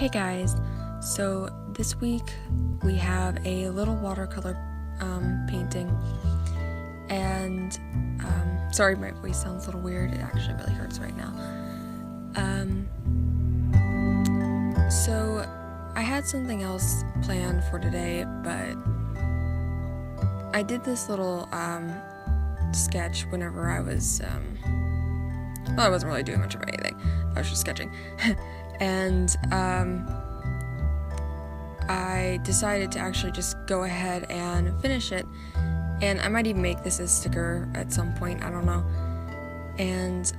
Hey guys, so this week we have a little watercolor painting, and sorry my voice sounds a little weird, it actually really hurts right now. So I had something else planned for today, but I did this little sketch whenever I was, I wasn't really doing much of anything, I was just sketching. And I decided to actually just go ahead and finish it, and I might even make this a sticker at some point, I don't know. And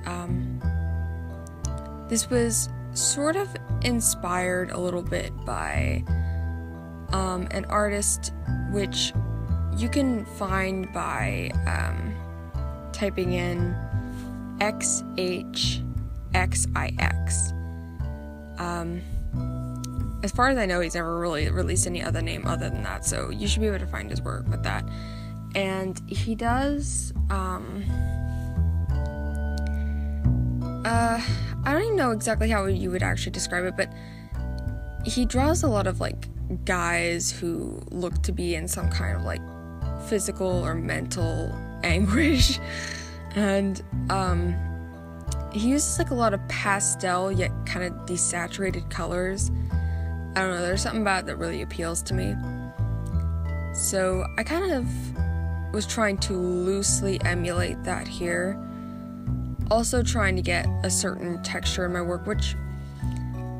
this was sort of inspired a little bit by an artist which you can find by typing in XHXIX. As far as I know, he's never really released any other name other than that, so you should be able to find his work with that. And he does, I don't even know exactly how you would actually describe it, but he draws a lot of, like, guys who look to be in some kind of, like, physical or mental anguish, and, he uses, like, a lot of pastel yet kind of desaturated colors. I don't know, there's something about it that really appeals to me. So I kind of was trying to loosely emulate that here. Also trying to get a certain texture in my work, which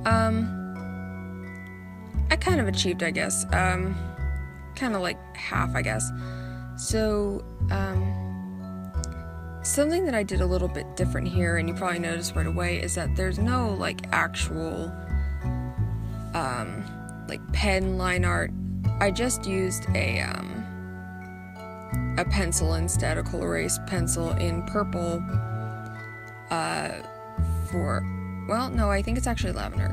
I kind of achieved, I guess. Kind of like half, I guess. So, something that I did a little bit different here, and you probably noticed right away, is that there's no, like, actual, like, pen line art. I just used a pencil instead, a Colorase pencil in purple, well, no, I think it's actually lavender.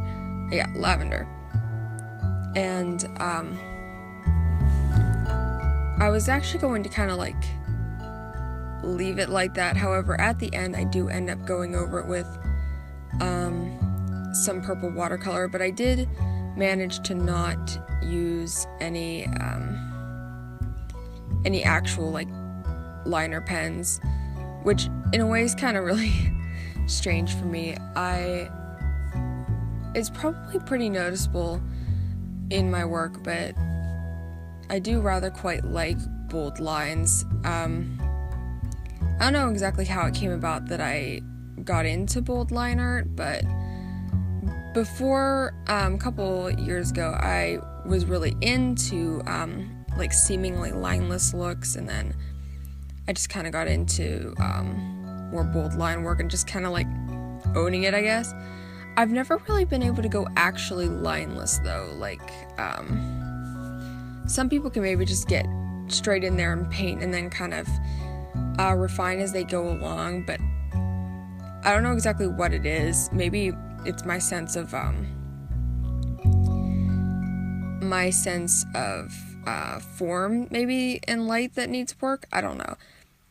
Yeah, lavender. And, I was actually going to kind of, like, leave it like that. However, at the end, I do end up going over it with some purple watercolor, but I did manage to not use any actual, like, liner pens, which in a way is kind of really strange for me. It's probably pretty noticeable in my work, but I do rather quite like bold lines. I don't know exactly how it came about that I got into bold line art, but before, a couple years ago, I was really into, like, seemingly lineless looks, and then I just kind of got into, more bold line work and just kind of, like, owning it, I guess. I've never really been able to go actually lineless, though. Like, some people can maybe just get straight in there and paint and then kind of refine as they go along, but I don't know exactly what it is. Maybe it's my sense of form maybe in light that needs work. I don't know,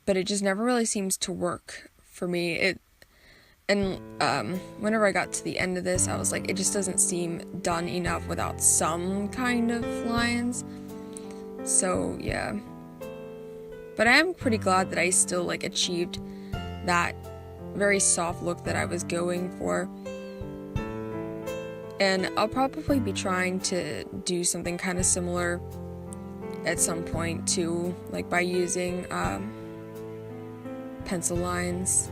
but it just never really seems to work for me. Whenever I got to the end of this, I was like, it just doesn't seem done enough without some kind of lines. So yeah, but I am pretty glad that I still, like, achieved that very soft look that I was going for. And I'll probably be trying to do something kind of similar at some point too, like by using pencil lines.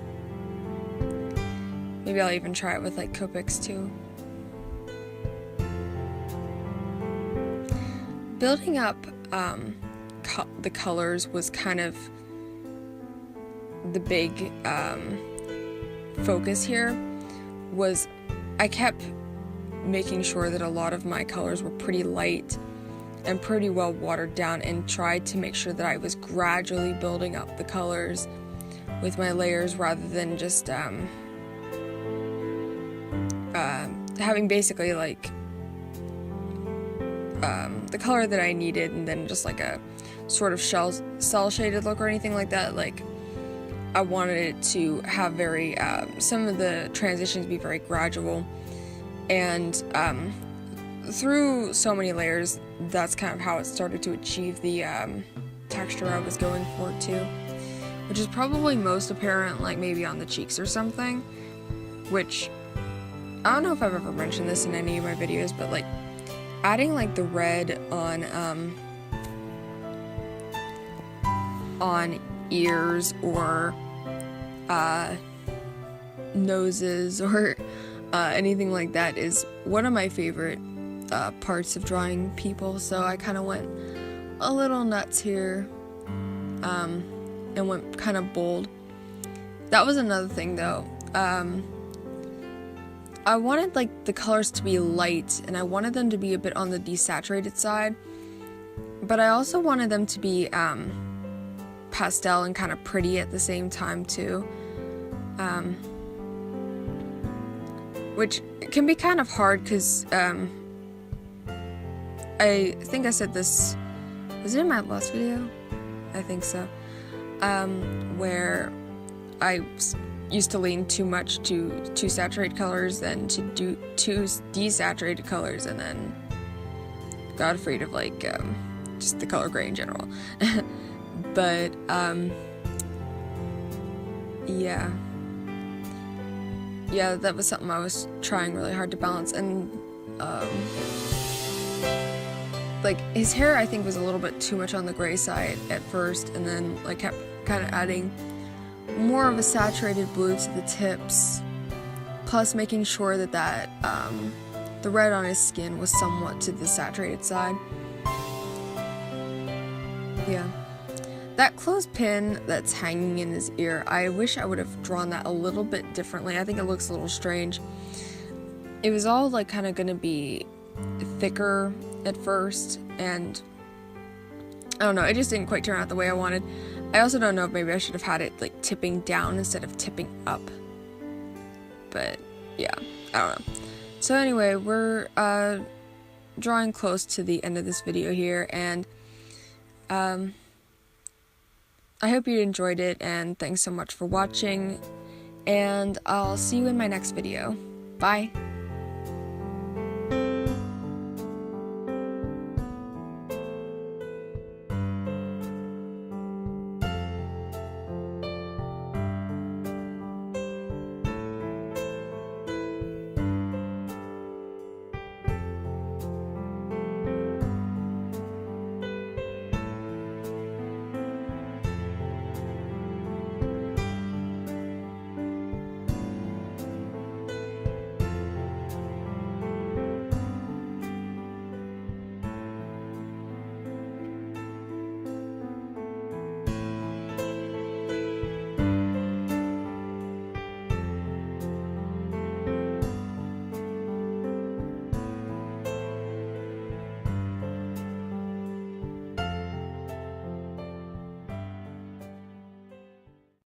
Maybe I'll even try it with, like, Copics too. Building up the colors was kind of the big focus here. I kept making sure that a lot of my colors were pretty light and pretty well watered down, and tried to make sure that I was gradually building up the colors with my layers rather than just having basically, like, the color that I needed and then just, like, a sort of cell shaded look or anything like that. Like, I wanted it to have very some of the transitions be very gradual, and through so many layers, that's kind of how it started to achieve the texture I was going for too, which is probably most apparent like maybe on the cheeks or something, which I don't know if I've ever mentioned this in any of my videos, but like adding like the red on ears or noses or anything like that is one of my favorite parts of drawing people, so I kind of went a little nuts here and went kind of bold. That was another thing though. I wanted like the colors to be light, and I wanted them to be a bit on the desaturated side, but I also wanted them to be pastel and kind of pretty at the same time too, which can be kind of hard because I think I said this, was it in my last video? I think so, where I used to lean too much to saturate colors, then to do too desaturated colors, and then got afraid of like just the color gray in general. But yeah, that was something I was trying really hard to balance. And like his hair I think was a little bit too much on the gray side at first, and then like kept kind of adding more of a saturated blue to the tips, plus making sure that the red on his skin was somewhat to the saturated side. Yeah. That clothespin that's hanging in his ear, I wish I would have drawn that a little bit differently. I think it looks a little strange. It was all like kind of going to be thicker at first, and I don't know, it just didn't quite turn out the way I wanted. I also don't know if maybe I should have had it like tipping down instead of tipping up, but yeah, I don't know. So anyway, we're drawing close to the end of this video here, and I hope you enjoyed it, and thanks so much for watching, and I'll see you in my next video. Bye!